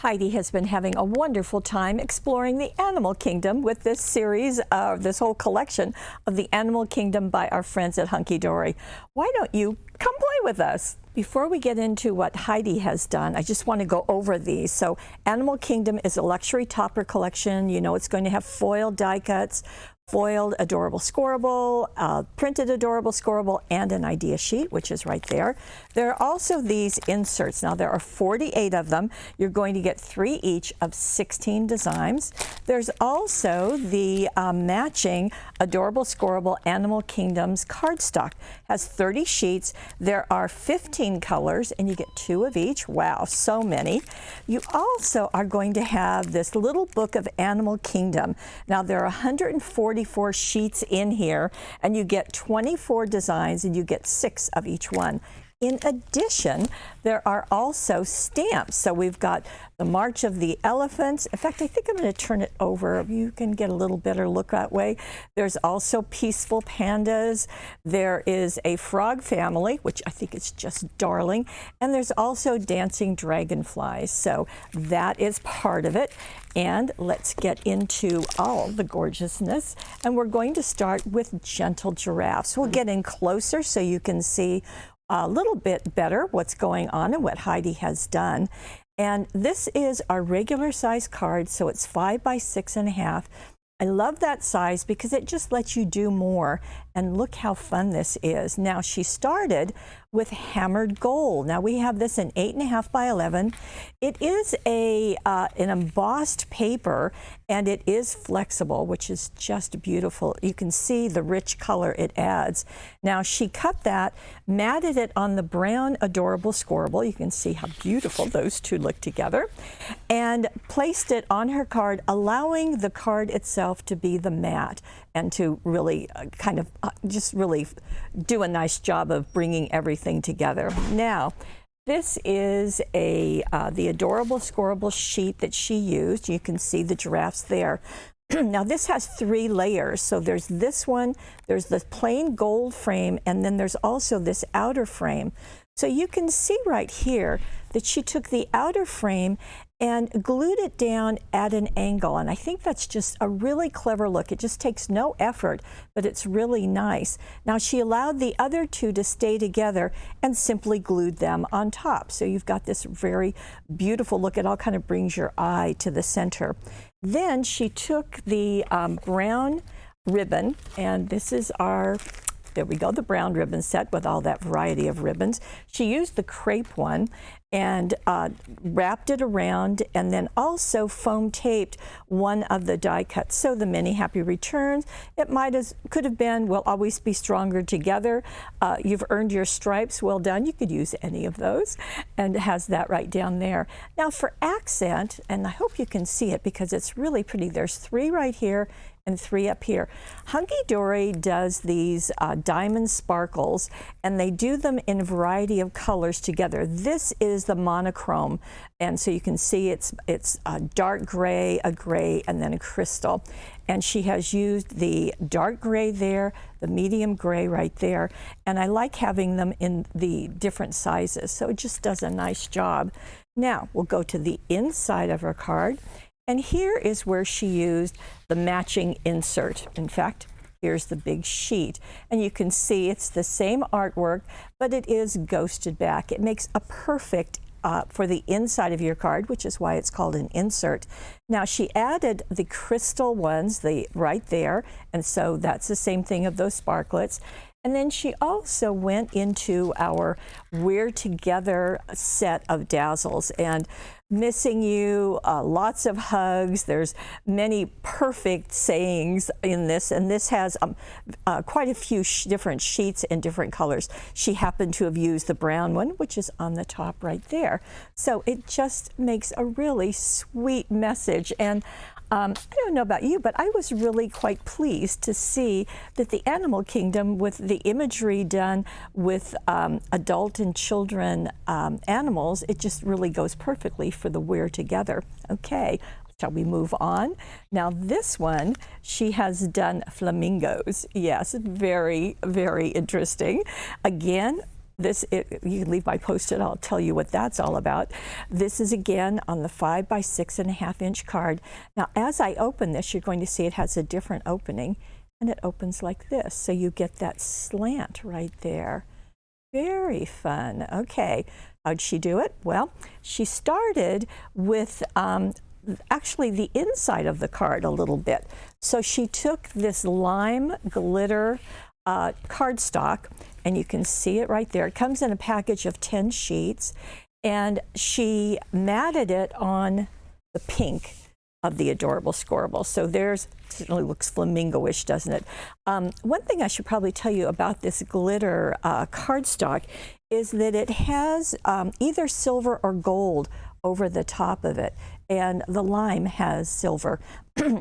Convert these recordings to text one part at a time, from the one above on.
Heidi has been having a wonderful time exploring the animal kingdom with this series of this whole collection of the animal kingdom by our friends at Hunkydory. Why don't you come play with us? Before we get into what Heidi has done, I just want to go over these. So Animal Kingdom is a luxury topper collection. You know, it's going to have foiled die cuts, foiled adorable scoreable, printed adorable scoreable, and an idea sheet, which is right there. There are also these inserts. Now there are 48 of them. You're going to get 3 each of 16 designs. There's also the matching adorable scoreable Animal Kingdoms cardstock. Has 30 sheets. There are 15 colors, and you get 2 of each. Wow, so many. You also are going to have this little book of Animal Kingdom. Now there are 144 sheets in here, and you get 24 designs, and you get 6 of each one. In addition, there are also stamps. So we've got the March of the Elephants. In fact, I think I'm going to turn it over. You can get a little better look that way. There's also Peaceful Pandas. There is a Frog Family, which I think is just darling. And there's also Dancing Dragonflies. So that is part of it. And let's get into all the gorgeousness. And we're going to start with Gentle Giraffes. We'll get in closer so you can see a little bit better what's going on and what Heidi has done. And this is our regular size card, so it's 5 by 6.5. I love that size because it just lets you do more. And look how fun this is. Now she started with hammered gold. Now we have this in 8.5 by 11. It is an embossed paper, and it is flexible, which is just beautiful. You can see the rich color it adds. Now she cut that, matted it on the brown adorable scoreable. You can see how beautiful those two look together, and placed it on her card, allowing the card itself to be the mat and to really kind of just really do a nice job of bringing everything together. Now, this is the adorable scoreable sheet that she used. You can see the giraffes there. Now this has 3 layers. So there's this one, there's the plain gold frame, and then there's also this outer frame. So you can see right here that she took the outer frame and glued it down at an angle. And I think that's just a really clever look. It just takes no effort, but it's really nice. Now she allowed the other 2 to stay together and simply glued them on top. So you've got this very beautiful look. It all kind of brings your eye to the center. Then she took the brown ribbon, and this is our, there we go, the brown ribbon set with all that variety of ribbons. She used the crepe one and wrapped it around, and then also foam taped one of the die cuts. So the many happy returns, it could have been, we'll always be stronger together. You've earned your stripes, well done. You could use any of those, and it has that right down there. Now for accent, and I hope you can see it because it's really pretty, there's 3 right here and 3 up here. Hunkydory does these diamond sparkles, and they do them in a variety of colors together. This is the monochrome, and so you can see it's a dark gray, a gray, and then a crystal. And she has used the dark gray there, the medium gray right there, and I like having them in the different sizes, so it just does a nice job. Now we'll go to the inside of her card. And here is where she used the matching insert. In fact, here's the big sheet. And you can see it's the same artwork, but it is ghosted back. It makes a perfect for the inside of your card, which is why it's called an insert. Now she added the crystal ones right there, and so that's the same thing of those sparklets. And then she also went into our We're Together set of dazzles, and missing you, lots of hugs. There's many perfect sayings in this, and this has quite a few different sheets in different colors. She happened to have used the brown one, which is on the top right there. So it just makes a really sweet message. And I don't know about you, but I was really quite pleased to see that the Animal Kingdom, with the imagery done with adult and children animals, it just really goes perfectly for the We're Together. Okay, shall we move on? Now this one, she has done flamingos. Yes, very, very interesting. Again, You can leave my Post-it, I'll tell you what that's all about. This is again on the 5 by 6.5 inch card. Now as I open this, you're going to see it has a different opening, and it opens like this. So you get that slant right there. Very fun. Okay, how'd she do it? Well, she started with actually the inside of the card a little bit. So she took this lime glitter cardstock, and you can see it right there. It comes in a package of 10 sheets, and she matted it on the pink of the adorable Scorable. So it certainly looks flamingo-ish, doesn't it? One thing I should probably tell you about this glitter cardstock is that it has either silver or gold over the top of it, and the lime has silver.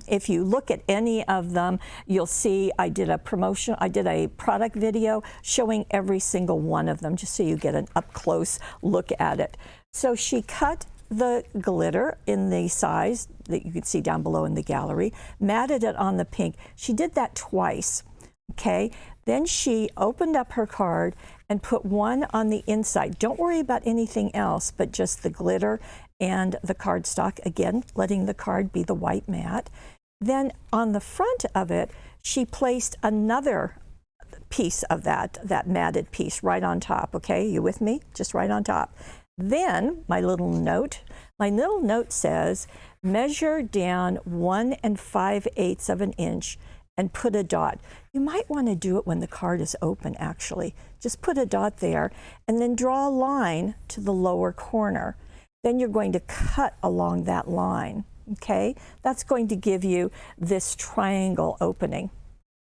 If you look at any of them, you'll see I did a product video showing every single one of them, just so you get an up-close look at it. So she cut the glitter in the size that you can see down below in the gallery, matted it on the pink. She did that twice, okay? Then she opened up her card and put one on the inside. Don't worry about anything else, but just the glitter and the cardstock, again, letting the card be the white mat. Then on the front of it, she placed another piece of that matted piece right on top, okay? You with me? Just right on top. Then my little note says, measure down 1 5/8 of an inch and put a dot. You might want to do it when the card is open, actually. Just put a dot there and then draw a line to the lower corner. Then you're going to cut along that line, okay? That's going to give you this triangle opening.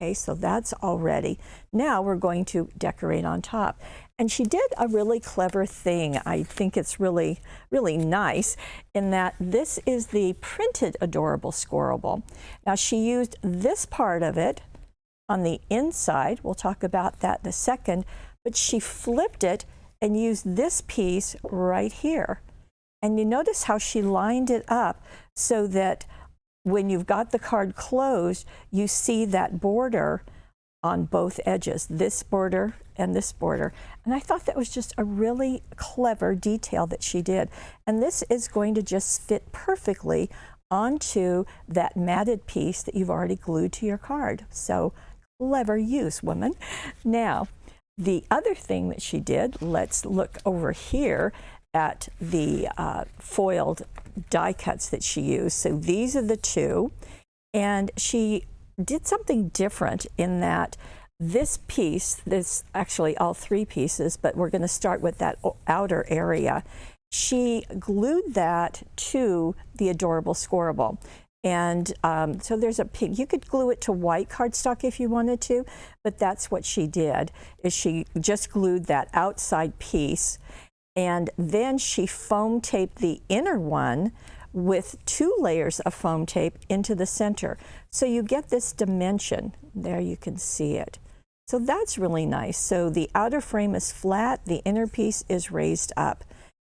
Okay, so that's all ready. Now we're going to decorate on top. And she did a really clever thing. I think it's really, really nice in that this is the printed adorable Scorable. Now she used this part of it on the inside. We'll talk about that in a second, but she flipped it and used this piece right here. And you notice how she lined it up so that when you've got the card closed, you see that border on both edges, this border and this border. And I thought that was just a really clever detail that she did. And this is going to just fit perfectly onto that matted piece that you've already glued to your card. So clever use, woman. Now, the other thing that she did, let's look over here at the foiled die cuts that she used. So these are the two, and she did something different in that this piece, actually all three pieces, but we're going to start with that outer area. She glued that to the adorable Scorable. And so there's a pink. You could glue it to white cardstock if you wanted to, but that's what she did, is she just glued that outside piece. And then she foam taped the inner one with 2 layers of foam tape into the center. So you get this dimension. There you can see it. So that's really nice. So the outer frame is flat, the inner piece is raised up.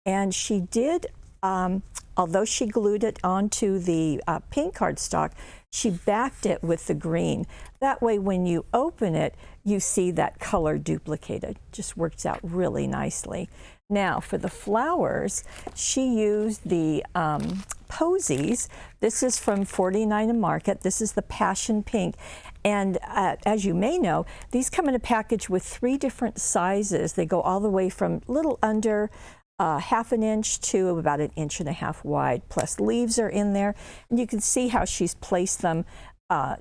And she did, although she glued it onto the pink cardstock, she backed it with the green. That way when you open it, you see that color duplicated. Just works out really nicely. Now for the flowers, she used the posies. This is from 49 Market. This is the Passion Pink. And as you may know, these come in a package with 3 different sizes. They go all the way from little under ½ an inch to about 1.5 inches wide, plus leaves are in there. And you can see how she's placed them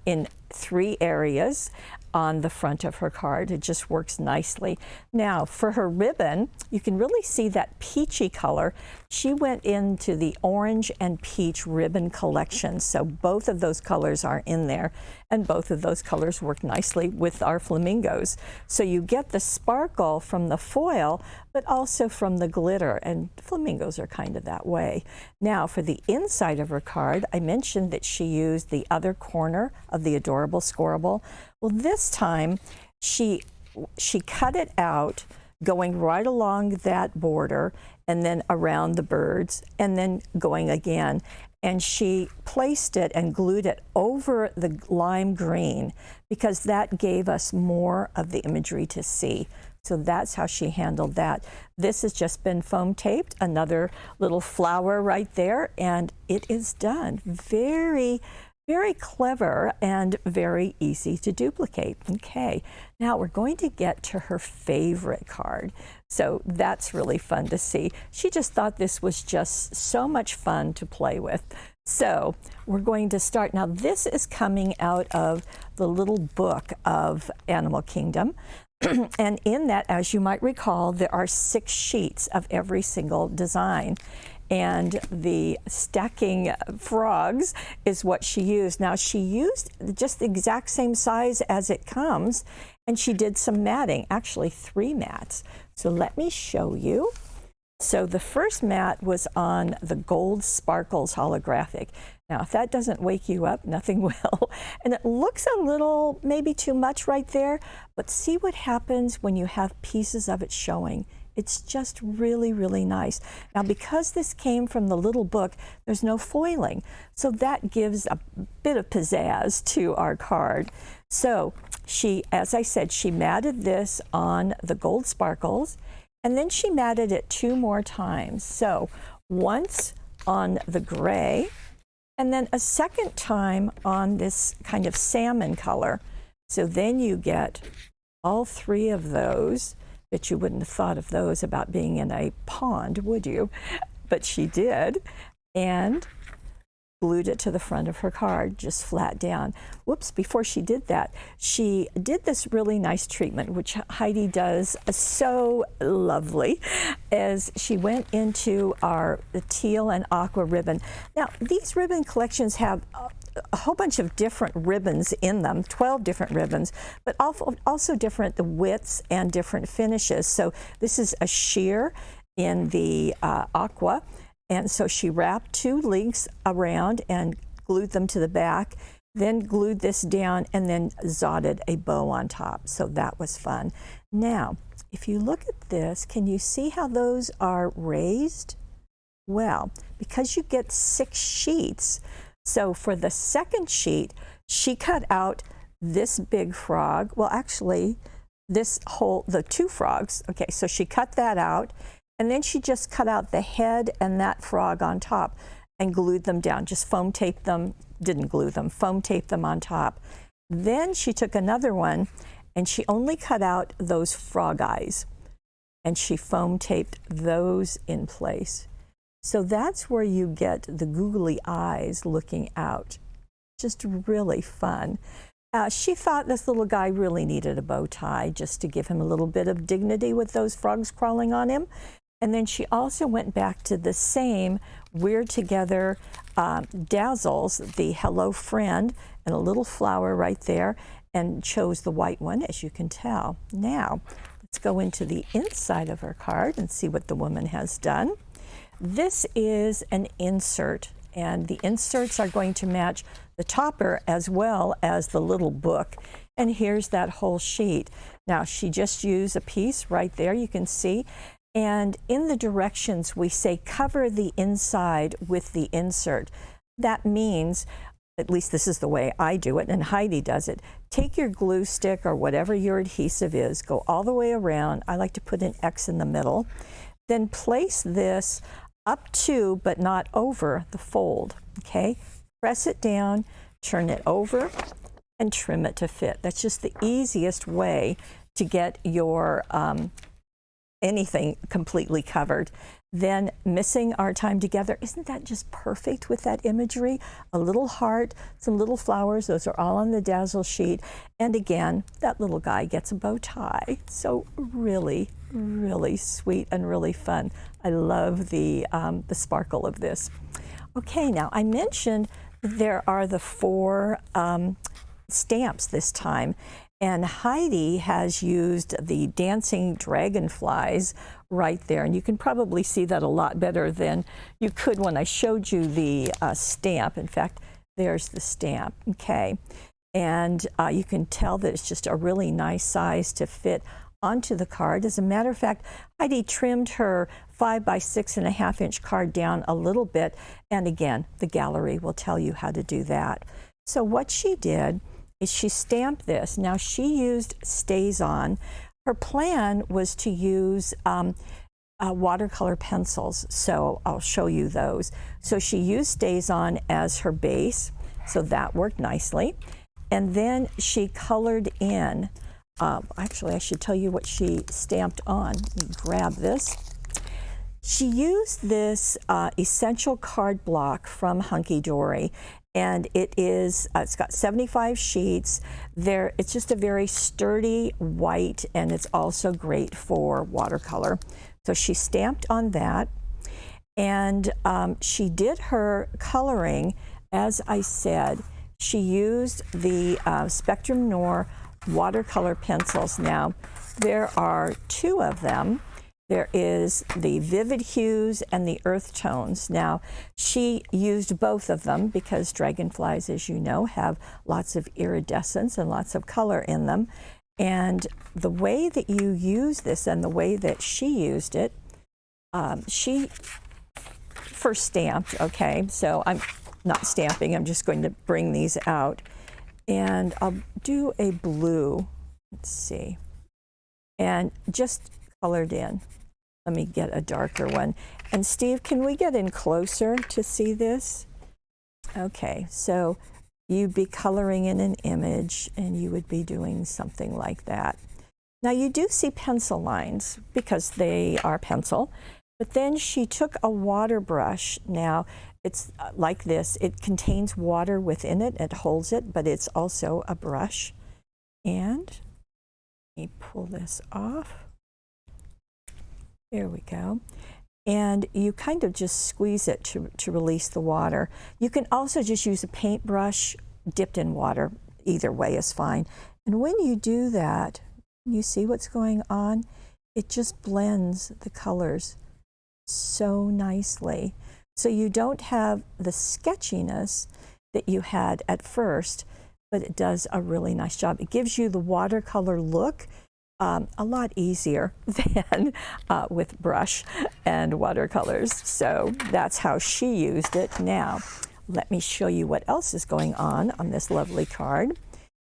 in 3 areas on the front of her card. It just works nicely. Now for her ribbon, you can really see that peachy color. She went into the orange and peach ribbon collection, so both of those colors are in there, and both of those colors work nicely with our flamingos. So you get the sparkle from the foil, but also from the glitter, and flamingos are kind of that way. Now for the inside of her card, I mentioned that she used the other corner of the adorable Scorable. Well, this time she cut it out going right along that border and then around the birds and then going again. And she placed it and glued it over the lime green because that gave us more of the imagery to see. So that's how she handled that. This has just been foam taped, another little flower right there, and it is done. Very, very clever and very easy to duplicate. Okay, now we're going to get to her favorite card. So that's really fun to see. She just thought this was just so much fun to play with. So we're going to start. Now this is coming out of the little book of Animal Kingdom. And in that, as you might recall, there are 6 sheets of every single design. And the stacking frogs is what she used. Now she used just the exact same size as it comes, and she did some matting, actually 3 mats. So let me show you. So the first mat was on the gold sparkles holographic. Now, if that doesn't wake you up, nothing will. And it looks a little, maybe too much right there, but see what happens when you have pieces of it showing. It's just really, really nice. Now, because this came from the little book, there's no foiling. So that gives a bit of pizzazz to our card. So she, as I said, she matted this on the gold sparkles, and then she matted it 2 more times. So once on the gray, and then a second time on this kind of salmon color. So then you get all 3 of those. But you wouldn't have thought of those about being in a pond, would you? But she did, and glued it to the front of her card, just flat down. Whoops, before she did that, she did this really nice treatment, which Heidi does so lovely, as she went into our teal and aqua ribbon. Now, these ribbon collections have a whole bunch of different ribbons in them, 12 different ribbons, but also different widths and different finishes. So this is a sheer in the aqua, and so she wrapped 2 links around and glued them to the back, then glued this down and then zotted a bow on top. So that was fun. Now, if you look at this, can you see how those are raised? Well, because you get 6 sheets, so for the second sheet, she cut out this big frog. Well, actually, this whole, the 2 frogs. Okay, so she cut that out, and then she just cut out the head and that frog on top and glued them down, just foam taped them, didn't glue them, foam taped them on top. Then she took another one, and she only cut out those frog eyes, and she foam taped those in place. So that's where you get the googly eyes looking out. Just really fun. She thought this little guy really needed a bow tie just to give him a little bit of dignity with those frogs crawling on him. And then she also went back to the same We're Together dazzles, the Hello Friend, and a little flower right there, and chose the white one, as you can tell. Now, let's go into the inside of her card and see what the woman has done. This is an insert, and the inserts are going to match the topper as well as the little book. And here's that whole sheet. Now, she just used a piece right there, you can see. And in the directions, we say cover the inside with the insert. That means, at least this is the way I do it, and Heidi does it. Take your glue stick or whatever your adhesive is, go all the way around. I like to put an X in the middle. Then place this up to, but not over, the fold, okay? Press it down, turn it over, and trim it to fit. That's just the easiest way to get your anything completely covered. Then Missing Our Time Together, isn't that just perfect with that imagery? A little heart, some little flowers, those are all on the dazzle sheet. And again, that little guy gets a bow tie. So really, really sweet and really fun. I love the sparkle of this. Okay, now I mentioned there are the 4 stamps this time. And Heidi has used the dancing dragonflies right there. And you can probably see that a lot better than you could when I showed you the stamp. In fact, there's the stamp, okay? And you can tell that it's just a really nice size to fit onto the card. As a matter of fact, Heidi trimmed her 5 by 6.5 inch card down a little bit. And again, the gallery will tell you how to do that. So what she did is she stamped this. Now she used Stays On. her plan was to use watercolor pencils, so I'll show you those. So she used StazOn as her base, so that worked nicely. And then she colored in, actually I should tell you what she stamped on. Let me grab this. She used this essential card block from Hunkydory, and it's got 75 sheets. It's just a very sturdy white, and it's also great for watercolor. So she stamped on that, and she did her coloring, as I said. She used the Spectrum Noir watercolor pencils. Now, there are two of them. There is the Vivid Hues and the Earth Tones. Now, she used both of them because dragonflies, as you know, have lots of iridescence and lots of color in them. And the way that you use this and the way that she used it, she first stamped, okay? So I'm not stamping, I'm just going to bring these out. And I'll do a blue, let's see, and just colored in. Let me get a darker one. And Steve, can we get in closer to see this? Okay, so you'd be coloring in an image and you would be doing something like that. Now you do see pencil lines because they are pencil, but then she took a water brush. Now it's like this, it contains water within it, it holds it, but it's also a brush. And let me pull this off. There we go. And you kind of just squeeze it to release the water. You can also just use a paintbrush dipped in water. Either way is fine. And when you do that, you see what's going on? It just blends the colors so nicely. So you don't have the sketchiness that you had at first, but it does a really nice job. It gives you the watercolor look a lot easier than with brush and watercolors. So that's how she used it. Now, let me show you what else is going on this lovely card.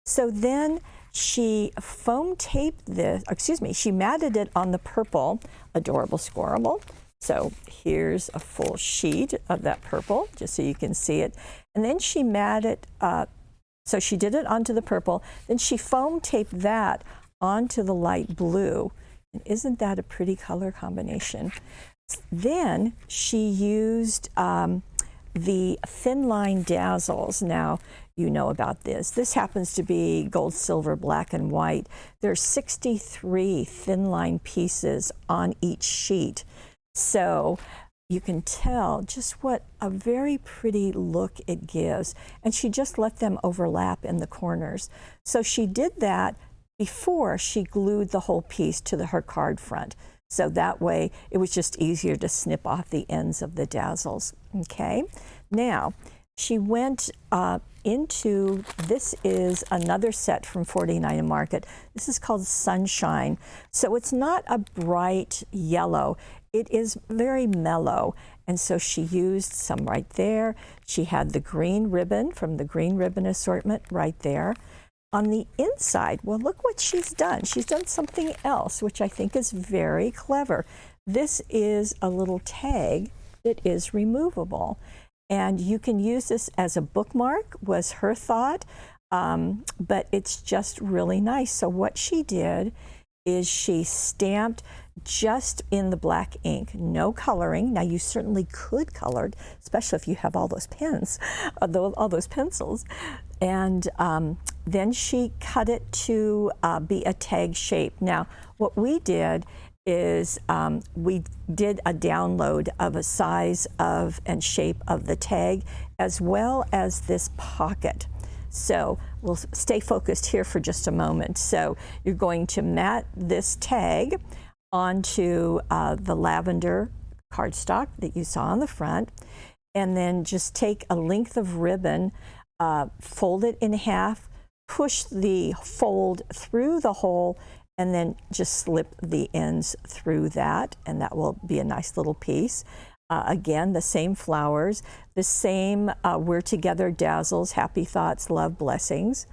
So then she foam taped this, excuse me, she matted it on the purple Adorable Squirrel. So here's a full sheet of that purple, just so you can see it. And then she matted, so she did it onto the purple, then she foam taped that onto the light blue. And isn't that a pretty color combination? Then she used the thin line dazzles. Now, you know about this. This happens to be gold, silver, black, and white. There's 63 thin line pieces on each sheet. So you can tell just what a very pretty look it gives. And she just let them overlap in the corners. So she did that before she glued the whole piece to her card front. So that way it was just easier to snip off the ends of the dazzles. Okay, now she went into, this is another set from 49 Market. This is called Sunshine. So it's not a bright yellow, it is very mellow. And so she used some right there. She had the green ribbon from the green ribbon assortment right there. On the inside, well, look what she's done. She's done something else, which I think is very clever. This is a little tag that is removable. And you can use this as a bookmark, was her thought, but it's just really nice. So what she did is she stamped just in the black ink, no coloring. Now you certainly could color, especially if you have all those pens, all those pencils. And then she cut it to be a tag shape. Now, what we did is we did a download of a size of and shape of the tag, as well as this pocket. So we'll stay focused here for just a moment. So you're going to mat this tag onto the lavender cardstock that you saw on the front, and then just take a length of ribbon, fold it in half, push the fold through the hole, and then just slip the ends through that, and that will be a nice little piece. Again, the same flowers, the same We're Together dazzles, happy thoughts, love, blessings.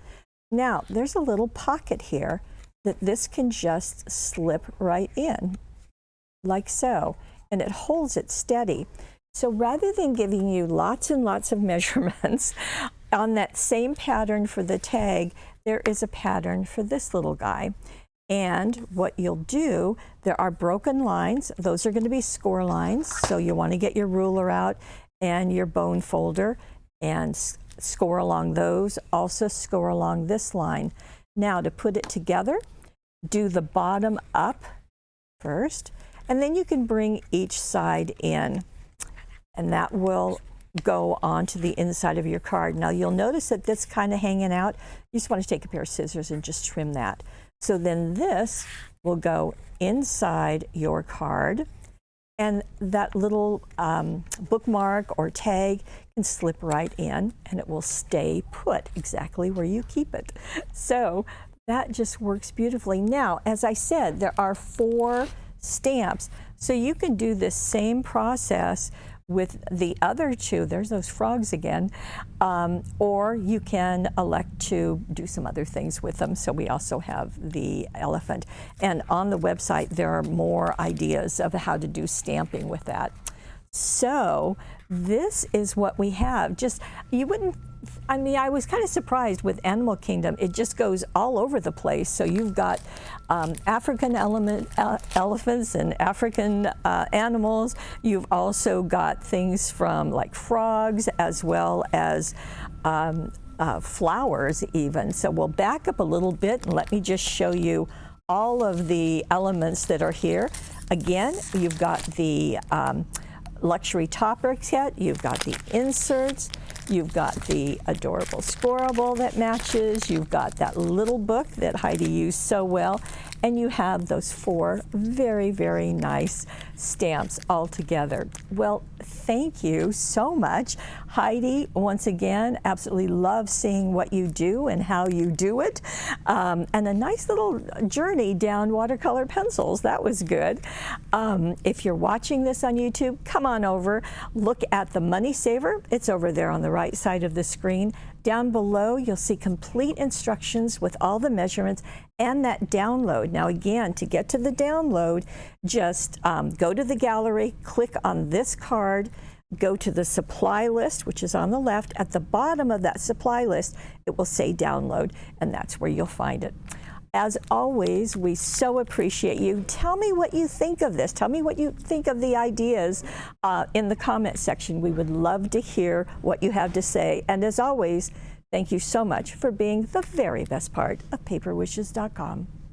Now, there's a little pocket here that this can just slip right in, like so, and it holds it steady. So rather than giving you lots and lots of measurements on that same pattern for the tag, there is a pattern for this little guy. And what you'll do, there are broken lines. Those are going to be score lines. So you want to get your ruler out and your bone folder and score along those. Also score along this line. Now to put it together, do the bottom up first, and then you can bring each side in, and that will go onto the inside of your card. Now you'll notice that this kind of hanging out. You just want to take a pair of scissors and just trim that. So then this will go inside your card, and that little bookmark or tag can slip right in, and it will stay put exactly where you keep it. So that just works beautifully. Now, as I said, there are 4 stamps, so you can do this same process with the other 2, there's those frogs again, or you can elect to do some other things with them. So we also have the elephant. And on the website, there are more ideas of how to do stamping with that. So this is what we have. Just, you wouldn't, I mean, I was kind of surprised with Animal Kingdom. It just goes all over the place. So you've got African elephants and African animals. You've also got things from like frogs as well as flowers even. So we'll back up a little bit and let me just show you all of the elements that are here. Again, you've got the luxury topper kit, you've got the inserts, you've got the adorable scoreable that matches, you've got that little book that Heidi used so well, and you have those 4 very, very nice stamps all together. Well, thank you so much. Heidi, once again, absolutely love seeing what you do and how you do it. And a nice little journey down watercolor pencils. That was good. If you're watching this on YouTube, come on over. Look at the Money Saver. It's over there on the right side of the screen. Down below, you'll see complete instructions with all the measurements and that download. Now again, to get to the download, just go to the gallery, click on this card, go to the supply list, which is on the left. At the bottom of that supply list, it will say download, and that's where you'll find it. As always, we so appreciate you. Tell me what you think of this. Tell me what you think of the ideas in the comment section. We would love to hear what you have to say. And as always, thank you so much for being the very best part of paperwishes.com.